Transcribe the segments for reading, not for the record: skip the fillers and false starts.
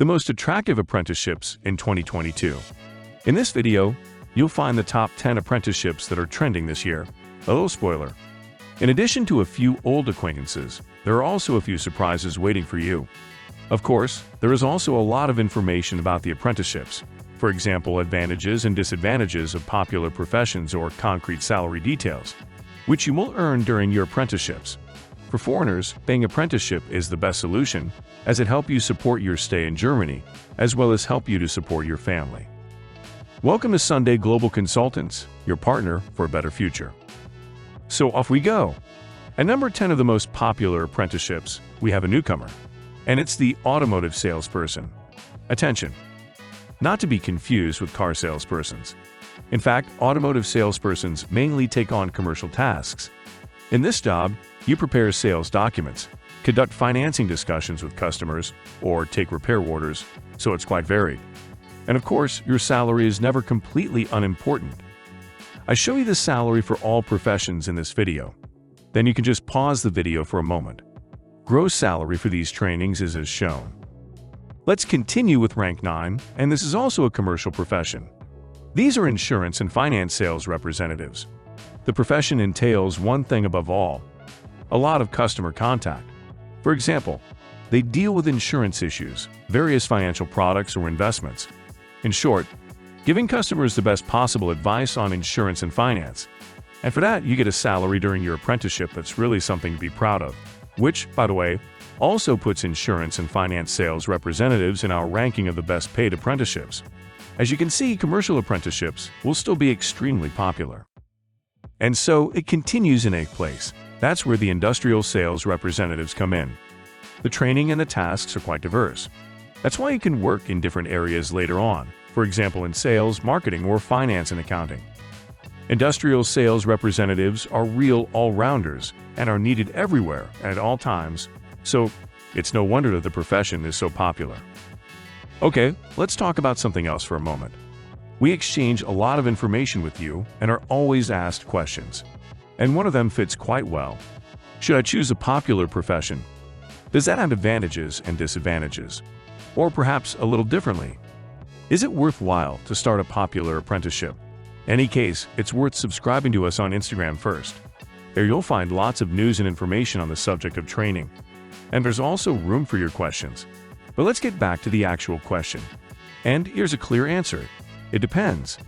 the most attractive apprenticeships in 2022. In this video, you'll find the top 10 apprenticeships that are trending this year. A little spoiler. In addition to a few old acquaintances, there are also a few surprises waiting for you. Of course, there is also a lot of information about the apprenticeships. For example, advantages and disadvantages of popular professions or concrete salary details, which you will earn during your apprenticeships. For foreigners, paying apprenticeship is the best solution, as it helps you support your stay in Germany, as well as help you to support your family. Welcome to Sunday Global Consultants, your partner for a better future. So off we go. At number 10 of the most popular apprenticeships, we have a newcomer, and it's the automotive salesperson. Attention! Not to be confused with car salespersons. In fact, automotive salespersons mainly take on commercial tasks. In this job, you prepare sales documents, conduct financing discussions with customers, or take repair orders, so it's quite varied. And of course, your salary is never completely unimportant. I show you the salary for all professions in this video. Then you can just pause the video for a moment. Gross salary for these trainings is as shown. Let's continue with rank 9, and this is also a commercial profession. These are insurance and finance sales representatives. The profession entails one thing above all: a lot of customer contact. For example, they deal with insurance issues, various financial products or investments. In short, giving customers the best possible advice on insurance and finance. And for that, you get a salary during your apprenticeship that's really something to be proud of, which, by the way, also puts insurance and finance sales representatives in our ranking of the best paid apprenticeships. As you can see, commercial apprenticeships will still be extremely popular. And so it continues in 8th place. That's where the industrial sales representatives come in. The training and the tasks are quite diverse. That's why you can work in different areas later on, for example in sales, marketing, or finance and accounting. Industrial sales representatives are real all-rounders and are needed everywhere and at all times, so it's no wonder that the profession is so popular. Okay, let's talk about something else for a moment. We exchange a lot of information with you and are always asked questions. And one of them fits quite well. Should I choose a popular profession? Does that have advantages and disadvantages? Or perhaps a little differently? Is it worthwhile to start a popular apprenticeship? In any case, it's worth subscribing to us on Instagram first. There you'll find lots of news and information on the subject of training. And there's also room for your questions. But let's get back to the actual question. And here's a clear answer. It depends.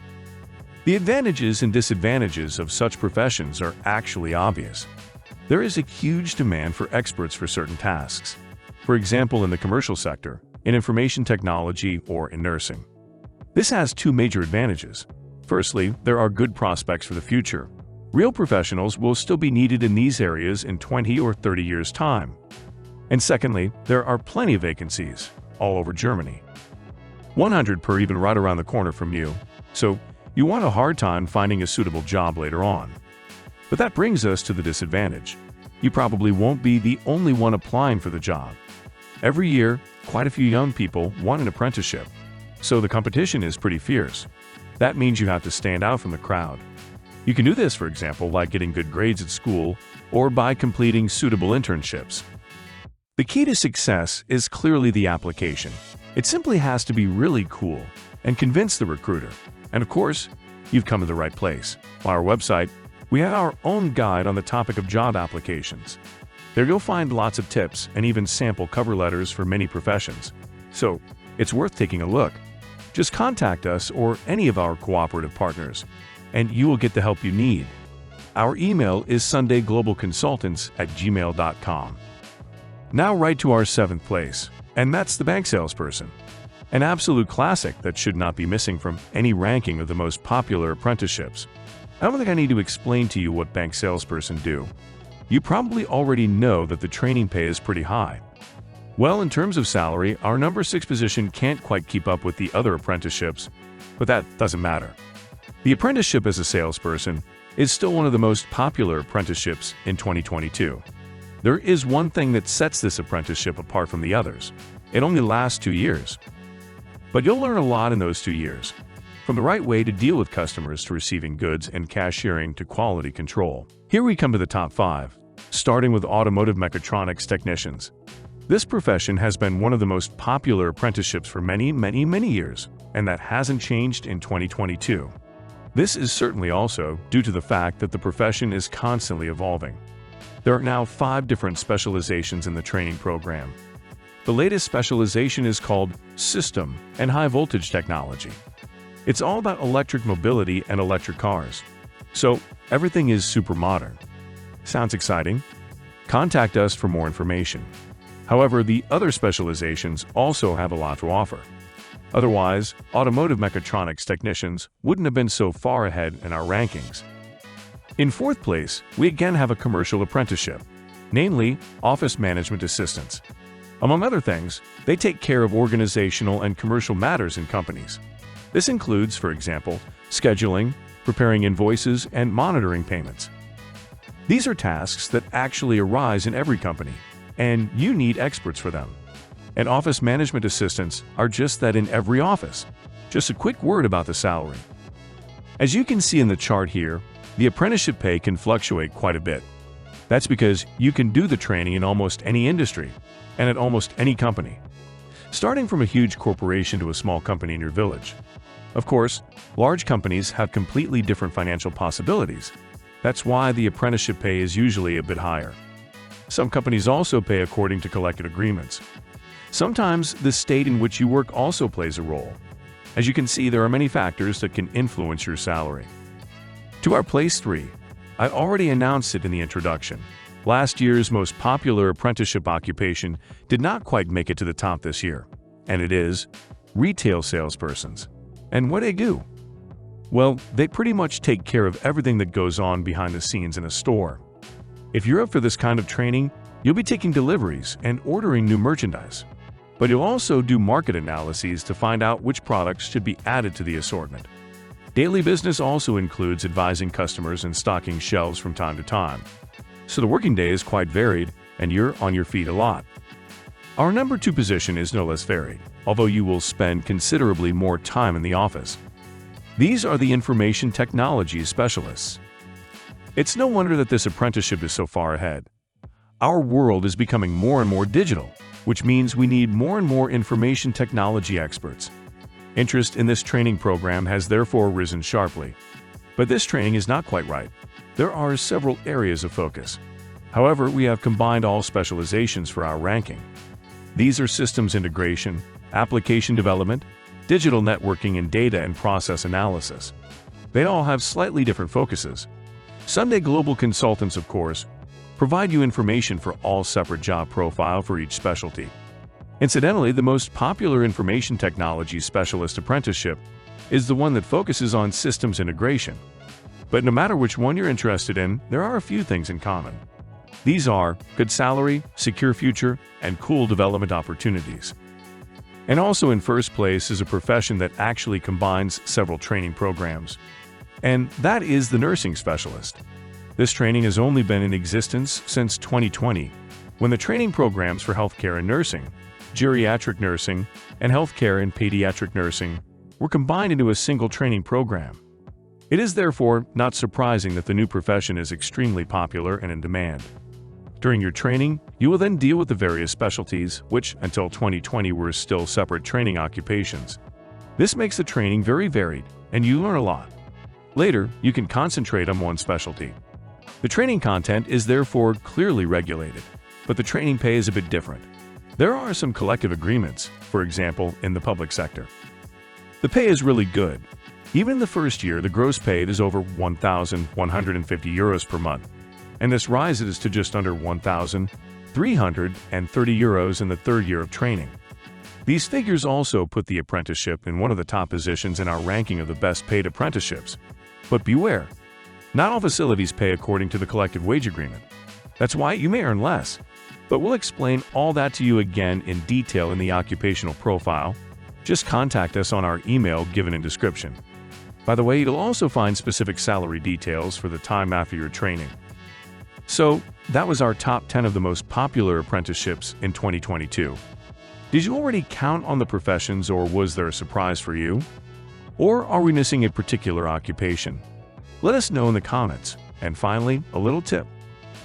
The advantages and disadvantages of such professions are actually obvious. There is a huge demand for experts for certain tasks. For example, in the commercial sector, in information technology, or in nursing. This has two major advantages. Firstly, there are good prospects for the future. Real professionals will still be needed in these areas in 20 or 30 years' time. And secondly, there are plenty of vacancies all over Germany. 100 per even right around the corner from you, so you want a hard time finding a suitable job later on. But that brings us to the disadvantage. You probably won't be the only one applying for the job. Every year, quite a few young people want an apprenticeship, so the competition is pretty fierce. That means you have to stand out from the crowd. You can do this, for example, by getting good grades at school or by completing suitable internships. The key to success is clearly the application. It simply has to be really cool and convince the recruiter. And of course, you've come to the right place. On our website, we have our own guide on the topic of job applications. There you'll find lots of tips and even sample cover letters for many professions. So, it's worth taking a look. Just contact us or any of our cooperative partners, and you will get the help you need. Our email is sundayglobalconsultants@gmail.com. Now right to our 7th place, and that's the bank salesperson. An absolute classic that should not be missing from any ranking of the most popular apprenticeships. I don't think I need to explain to you what bank salesperson do. You probably already know that the training pay is pretty high. Well, in terms of salary, our number 6 position can't quite keep up with the other apprenticeships, but that doesn't matter. The apprenticeship as a salesperson is still one of the most popular apprenticeships in 2022. There is one thing that sets this apprenticeship apart from the others. It only lasts 2 years. But you'll learn a lot in those 2 years. From the right way to deal with customers to receiving goods and cashiering to quality control. Here we come to the top 5, starting with automotive mechatronics technicians. This profession has been one of the most popular apprenticeships for many years, and that hasn't changed in 2022. This is certainly also due to the fact that the profession is constantly evolving. There are now 5 different specializations in the training program. The latest specialization is called System and High Voltage Technology. It's all about electric mobility and electric cars. So everything is super modern. Sounds exciting? Contact us for more information. However, the other specializations also have a lot to offer. Otherwise, automotive mechatronics technicians wouldn't have been so far ahead in our rankings. In 4th place, we again have a commercial apprenticeship, namely office management assistants. Among other things, they take care of organizational and commercial matters in companies. This includes, for example, scheduling, preparing invoices, and monitoring payments. These are tasks that actually arise in every company, and you need experts for them. And office management assistants are just that in every office. Just a quick word about the salary. As you can see in the chart here, the apprenticeship pay can fluctuate quite a bit. That's because you can do the training in almost any industry and at almost any company, starting from a huge corporation to a small company in your village. Of course, large companies have completely different financial possibilities. That's why the apprenticeship pay is usually a bit higher. Some companies also pay according to collective agreements. Sometimes the state in which you work also plays a role. As you can see, there are many factors that can influence your salary. To our place 3, I already announced it in the introduction. Last year's most popular apprenticeship occupation did not quite make it to the top this year, and it is retail salespersons. And what they do? Well, they pretty much take care of everything that goes on behind the scenes in a store. If you're up for this kind of training, you'll be taking deliveries and ordering new merchandise. But you'll also do market analyses to find out which products should be added to the assortment. Daily business also includes advising customers and stocking shelves from time to time. So the working day is quite varied, and you're on your feet a lot. Our number 2 position is no less varied, although you will spend considerably more time in the office. These are the information technology specialists. It's no wonder that this apprenticeship is so far ahead. Our world is becoming more and more digital, which means we need more and more information technology experts. Interest in this training program has therefore risen sharply. But this training is not quite right. There are several areas of focus. However, we have combined all specializations for our ranking. These are systems integration, application development, digital networking, and data and process analysis. They all have slightly different focuses. Sunday Global Consultants, of course, provide you information for all separate job profile for each specialty. Incidentally, the most popular information technology specialist apprenticeship is the one that focuses on systems integration. But no matter which one you're interested in, there are a few things in common. These are good salary, secure future, and cool development opportunities. And also in first place is a profession that actually combines several training programs. And that is the nursing specialist. This training has only been in existence since 2020, when the training programs for healthcare and nursing, geriatric nursing, and healthcare and pediatric nursing were combined into a single training program. It is therefore not surprising that the new profession is extremely popular and in demand. During your training, you will then deal with the various specialties, which until 2020 were still separate training occupations. This makes the training very varied, and you learn a lot. Later, you can concentrate on one specialty. The training content is therefore clearly regulated, but the training pay is a bit different. There are some collective agreements, for example, in the public sector. The pay is really good. Even in the first year, the gross paid is over 1,150 euros per month, and this rises to just under 1,330 euros in the third year of training. These figures also put the apprenticeship in one of the top positions in our ranking of the best paid apprenticeships. But beware, not all facilities pay according to the collective wage agreement. That's why you may earn less. But we'll explain all that to you again in detail in the occupational profile. Just contact us on our email given in description. By the way, you'll also find specific salary details for the time after your training. So, that was our top 10 of the most popular apprenticeships in 2022. Did you already count on the professions, or was there a surprise for you? Or are we missing a particular occupation? Let us know in the comments. And finally, a little tip.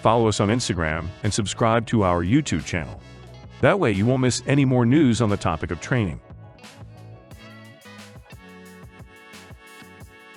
Follow us on Instagram and subscribe to our YouTube channel. That way you won't miss any more news on the topic of training.